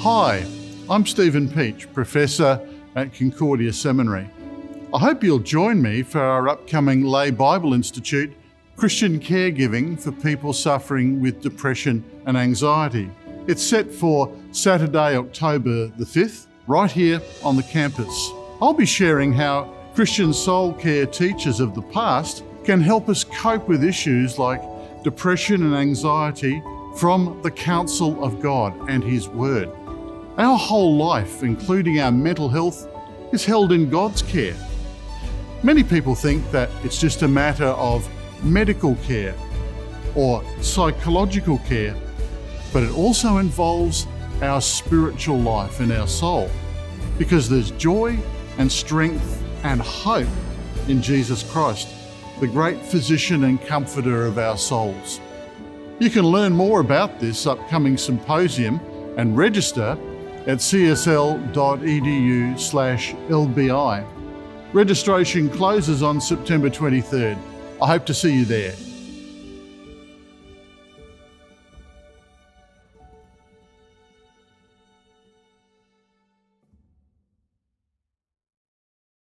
Hi, I'm Stephen Peach, Professor at Concordia Seminary. I hope you'll join me for our upcoming Lay Bible Institute, Christian Caregiving for People Suffering with Depression and Anxiety. It's set for Saturday, October the 5th, right here on the campus. I'll be sharing how Christian soul care teachers of the past can help us cope with issues like depression and anxiety from the counsel of God and His Word. Our whole life, including our mental health, is held in God's care. Many people think that it's just a matter of medical care or psychological care, but it also involves our spiritual life and our soul, because there's joy and strength and hope in Jesus Christ, the great physician and comforter of our souls. You can learn more about this upcoming symposium and register at csl.edu/LBI. Registration closes on September 23rd. I hope to see you there.